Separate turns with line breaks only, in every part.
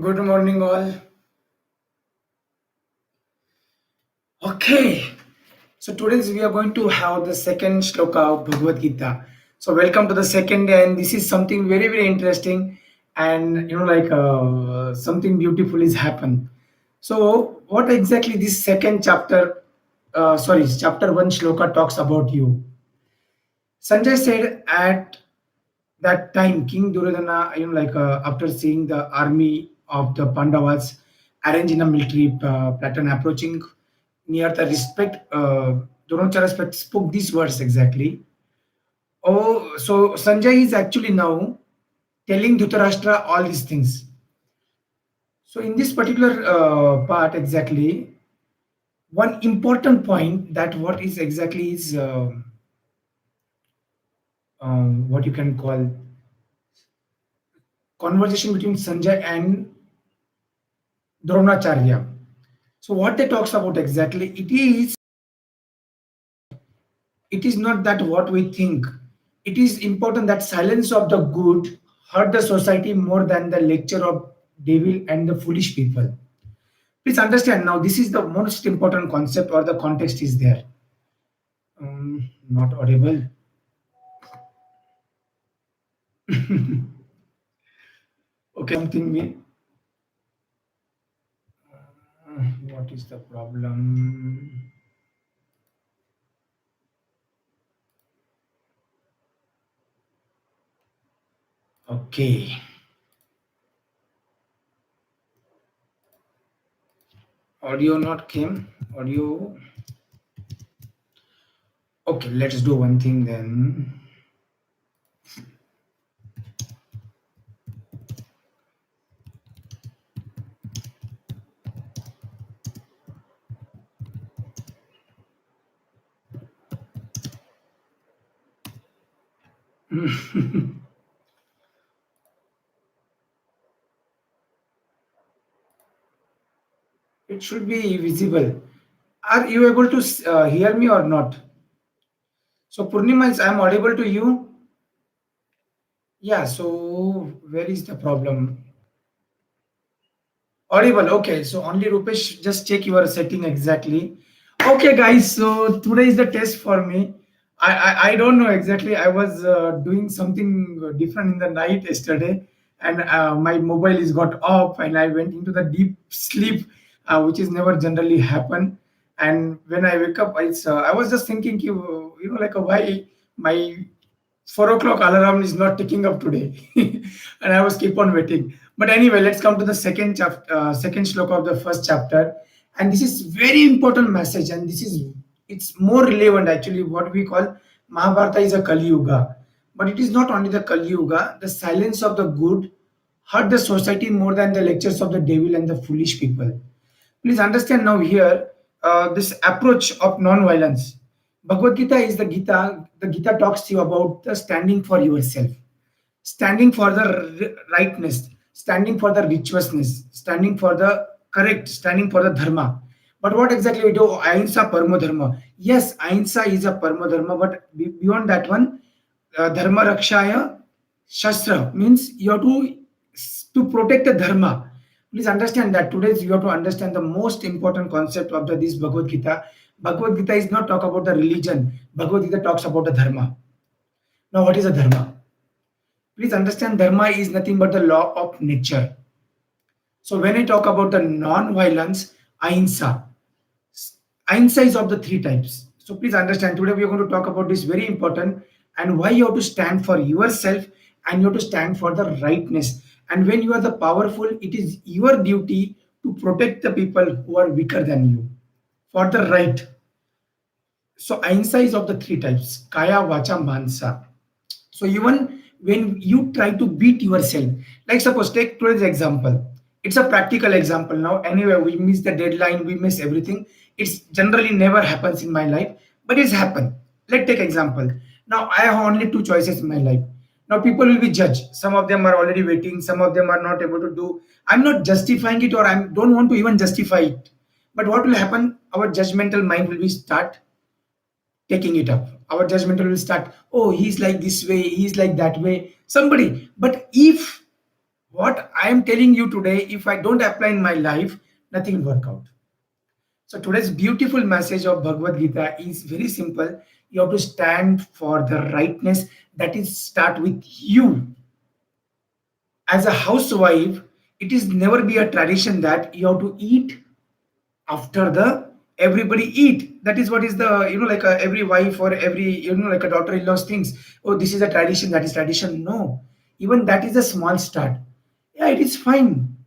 Good morning, all. Okay, so today we are going to have the second shloka of Bhagavad Gita. So, welcome to the second day, and this is something very, very interesting, and something beautiful is happened. So, what exactly this second chapter, chapter one shloka talks about you? Sanjay said at that time, King Duryodhana, after seeing the army of the Pandavas arranged in a military pattern approaching near the respect, Dronacharya spoke these words exactly. Oh, so Sanjay is actually now telling Dhritarashtra all these things. So in this particular part exactly, one important point that what is exactly is what you can call conversation between Sanjay and Dronacharya. So what they talks about exactly, it is not that what we think. It is important that silence of the good hurt the society more than the lecture of devil and the foolish people. Please understand now this is the most important concept or the context is there. Not audible. Okay, something me. What is the problem? Okay. Audio not came. Audio. Okay, let's do one thing then. It should be visible. Are you able to hear me or not? So Purnima, is I'm audible to you? Yeah. So where is the problem? Audible. Okay. So only Rupesh, just check your setting exactly. Okay, guys. So today is the test for me. I don't know exactly. I was doing something different in the night yesterday, and my mobile is got off, and I went into the deep sleep, which is never generally happen. And when I wake up, I was just thinking, why my 4 o'clock alarm is not ticking up today, and I was keep on waiting. But anyway, let's come to the second chapter, second shloka of the first chapter, and this is very important message, and it's more relevant actually. What we call Mahabharata is a Kali Yuga, but it is not only the Kali Yuga. The silence of the good hurt the society more than the lectures of the devil and the foolish people. Please understand now here this approach of non-violence. Bhagavad Gita is the Gita. The Gita talks to you about the standing for yourself, standing for the rightness, standing for the virtuousness, standing for the correct, standing for the dharma. But what exactly we do? Ahimsa parmo dharma. Yes, ahimsa is a parmo dharma, but beyond that one, dharma rakshaya shastra means you have to protect the dharma. Please understand that today you have to understand the most important concept of this Bhagavad Gita. Bhagavad Gita is not talk about the religion. Bhagavad Gita talks about the dharma. Now, what is a dharma? Please understand, dharma is nothing but the law of nature. So when I talk about the non-violence, ahimsa. Ahimsa is of the three types. So please understand, today we are going to talk about this very important and why you have to stand for yourself and you have to stand for the rightness. And when you are the powerful, it is your duty to protect the people who are weaker than you for the right. So ahimsa is of the three types: kaya, vacha, mansa. So even when you try to beat yourself, like suppose take today's example, it's a practical example now. Anyway, we miss the deadline, we miss everything. It's generally never happens in my life, but it's happened. Let's take example. Now I have only two choices in my life. Now people will be judged. Some of them are already waiting, some of them are not able to do. I'm not justifying it or I don't want to even justify it. But what will happen? Our judgmental mind will be start taking it up. Our judgmental will start, oh, he's like this way, he's like that way, somebody. But if What I am telling you today, if I don't apply in my life, nothing will work out. So today's beautiful message of Bhagavad Gita is very simple. You have to stand for the rightness. That is start with you. As a housewife, it is never be a tradition that you have to eat after the everybody eat. That is what is the, like every wife or every, like a daughter-in-law's things. Oh, this is a tradition, that is tradition. No, even that is a small start. Yeah, it is fine.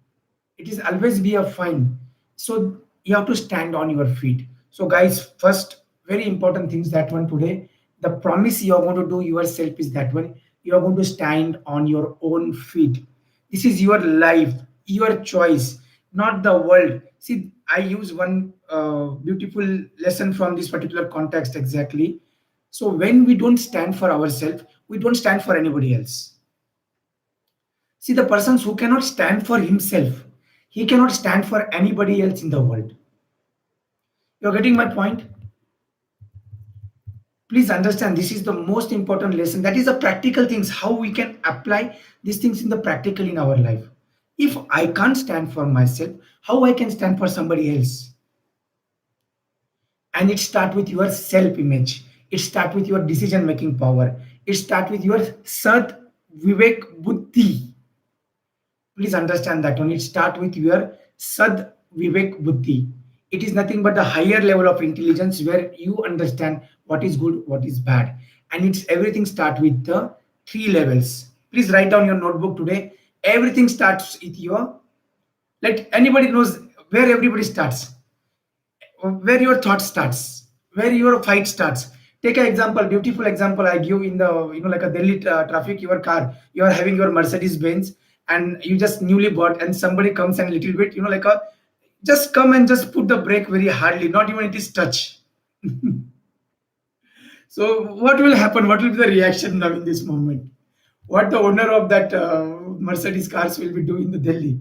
It is always be a fine. So you have to stand on your feet. So guys, first very important things, that one today, the promise you are going to do yourself is that one, you are going to stand on your own feet. This is your life, your choice, not the world. See, I use one beautiful lesson from this particular context exactly. So when we don't stand for ourselves, we don't stand for anybody else. See, the persons who cannot stand for himself, he cannot stand for anybody else in the world. You're getting my point? Please understand, this is the most important lesson. That is the practical things, how we can apply these things in the practical in our life. If I can't stand for myself, how I can stand for somebody else? And it start with your self image. It start with your decision making power. It start with your sat vivek buddhi. Please understand that one. It start with your sad vivek buddhi. It is nothing but the higher level of intelligence where you understand what is good, what is bad, and it's everything start with the three levels. Please write down your notebook today. Everything starts with your. Let anybody knows where everybody starts, where your thought starts, where your fight starts. Take an example, beautiful example I give in the, like a Delhi traffic. Your car, you are having your Mercedes Benz, and you just newly bought, and somebody comes and little bit, like a, just come and just put the brake very hardly, not even it is touch. So what will happen? What will be the reaction now in this moment? What the owner of that Mercedes cars will be doing in the Delhi?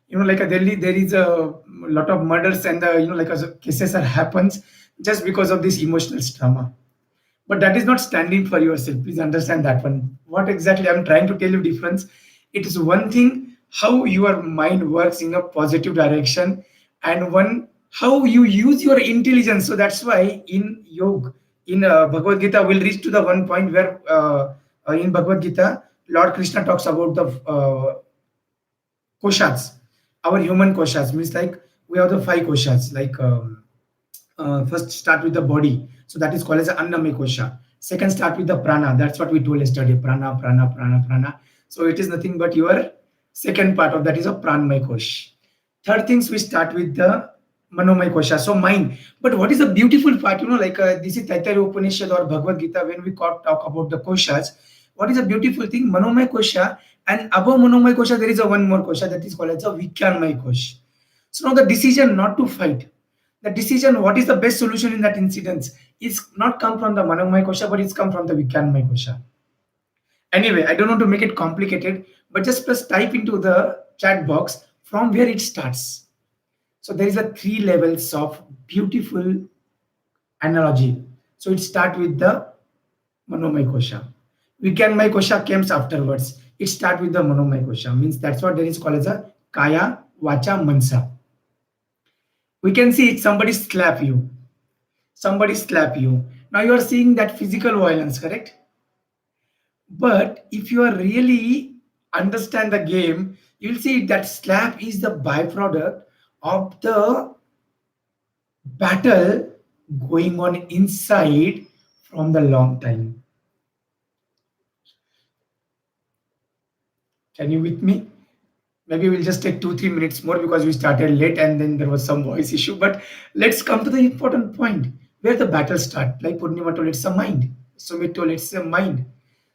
Like a Delhi, there is a lot of murders and like cases are happens just because of this emotional trauma. But that is not standing for yourself. Please understand that one. What exactly I'm trying to tell you difference. It is one thing how your mind works in a positive direction, and one how you use your intelligence. So that's why in yoga, in Bhagavad Gita, we'll reach to the one point where in Bhagavad Gita, Lord Krishna talks about the koshas, our human koshas. Means like we have the five koshas. Like first start with the body, so that is called as annamaya kosha. Second start with the prana. That's what we told yesterday. Prana, prana, prana, prana. So it is nothing but your second part of that is a pranmaya kosh. Third things we start with the manomaya kosha. So mind. But what is the beautiful part? Like this is Taittiriya Upanishad or Bhagavad Gita. When we talk about the koshas, what is a beautiful thing? Manomaya kosha, and above manomaya kosha there is a one more kosha that is called as a vikyanmaya kosh. So now the decision not to fight, the decision what is the best solution in that incident is not come from the manomaya kosha, but it's come from the vikyanmaya kosha. Anyway, I don't want to make it complicated, but just press type into the chat box from where it starts. So there is a three levels of beautiful analogy. So it start with the manomaya kosha. Vikyanmaya kosha comes afterwards. It start with the manomaya kosha. Means that's what there is called as a kaya, vacha, mansa. We can see it, somebody slap you. Somebody slap you. Now you are seeing that physical violence, correct? But if you are really understand the game, you'll see that slap is the byproduct of the battle going on inside from the long time. Can you with me? Maybe we'll just take 2-3 minutes more because we started late and then there was some voice issue. But let's come to the important point where the battle start. Like Purnima told, it's a mind. Sumit told, it's a mind.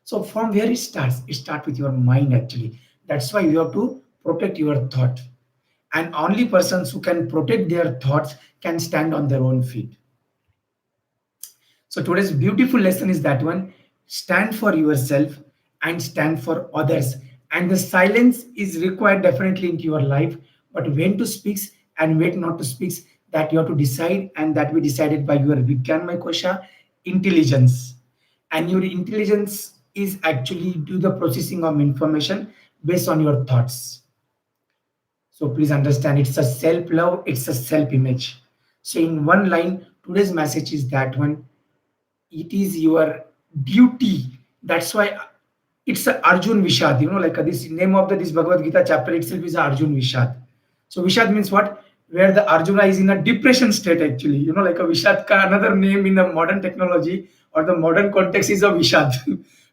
So from where it starts with your mind actually. That's why you have to protect your thought. And only persons who can protect their thoughts can stand on their own feet. So today's beautiful lesson is that one, stand for yourself and stand for others. And the silence is required definitely into your life, but when to speak and when not to speak, that you have to decide, and that we decided by your Vigyanmaya Kosha, intelligence. And your intelligence is actually do the processing of information, based on your thoughts. So please understand, it's a self love, it's a self image. So, in one line, today's message is that one, it is your duty. That's why it's a Arjun Vishad, like this name of this Bhagavad Gita chapter itself is Arjun Vishad. So Vishad means what? Where the Arjuna is in a depression state actually, like a Vishad ka another name in the modern technology or the modern context is a Vishad.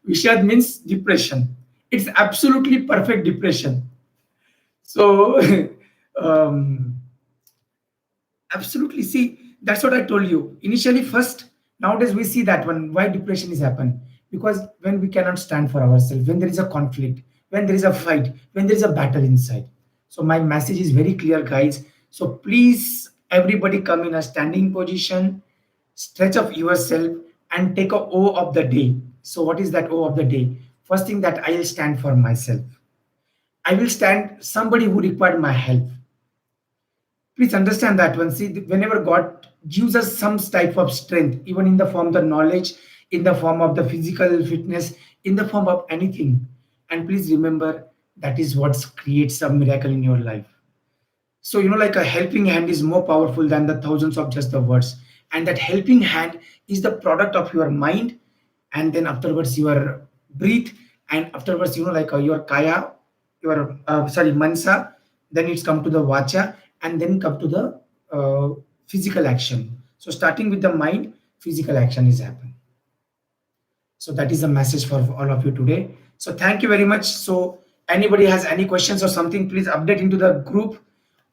Vishad means depression. It's absolutely perfect depression. So um, absolutely. See, that's what I told you. Initially, first, nowadays we see that one, why depression is happen. Because when we cannot stand for ourselves, when there is a conflict, when there is a fight, when there is a battle inside. So my message is very clear, guys. So please, everybody come in a standing position, stretch of yourself, and take a O of the day. So what is that O of the day? First thing that I will stand for myself. I will stand somebody who required my help. Please understand that one. See, whenever God gives us some type of strength, even in the form of the knowledge, in the form of the physical fitness, in the form of anything, and please remember that is what creates a miracle in your life. So, like a helping hand is more powerful than the thousands of just the words. And that helping hand is the product of your mind. And then afterwards, your breathe. And afterwards, like your kaya, your, sorry, mansa. Then it's come to the vacha. And then come to the physical action. So, starting with the mind, physical action is happening. So that is the message for all of you today. So thank you very much. So anybody has any questions or something, please update into the group,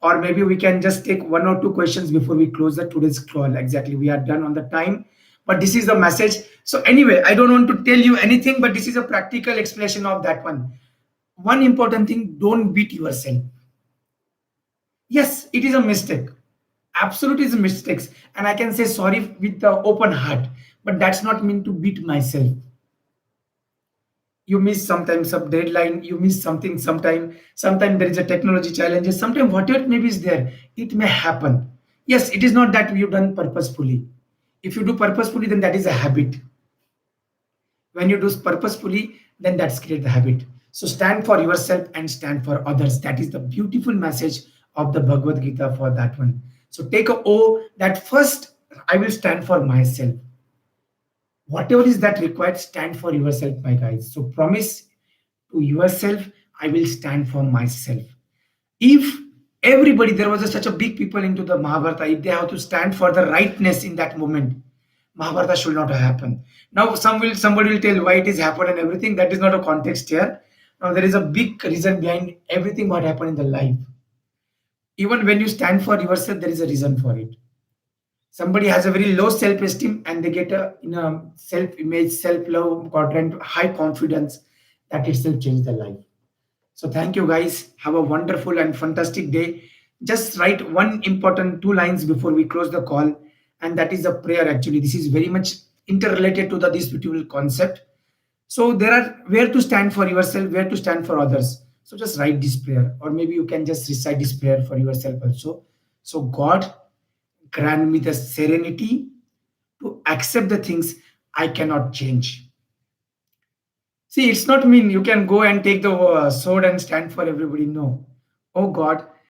or maybe we can just take one or two questions before we close the today's call. Exactly, we are done on the time. But this is the message. So anyway, I don't want to tell you anything, but this is a practical explanation of that one. One important thing: don't beat yourself. Yes, it is a mistake. Absolutely, is mistakes, and I can say sorry with the open heart. But that's not mean to beat myself. You miss sometimes some deadline, you miss something sometime there is a technology challenges, sometime whatever it maybe is there, it may happen. Yes, it is not that you've done purposefully. If you do purposefully, then that is a habit. When you do purposefully, then that's create the habit. So stand for yourself and stand for others. That is the beautiful message of the Bhagavad Gita for that one. So take a O that first, I will stand for myself. Whatever is that required, stand for yourself, my guys. So promise to yourself, I will stand for myself. If everybody, there was such a big people into the Mahabharata, if they have to stand for the rightness in that moment, Mahabharata should not have happened. Now somebody will tell why it is happened and everything. That is not a context here. Now there is a big reason behind everything what happened in the life. Even when you stand for yourself, there is a reason for it. Somebody has a very low self-esteem and they get a in a self-image, self-love quadrant, high confidence, that itself change their life. So thank you guys. Have a wonderful and fantastic day. Just write one important two lines before we close the call, and that is a prayer. Actually, this is very much interrelated to this beautiful concept. So there are where to stand for yourself, where to stand for others. So just write this prayer, or maybe you can just recite this prayer for yourself also. So God, grant me the serenity to accept the things I cannot change. See, it's not mean you can go and take the sword and stand for everybody. No. Oh God,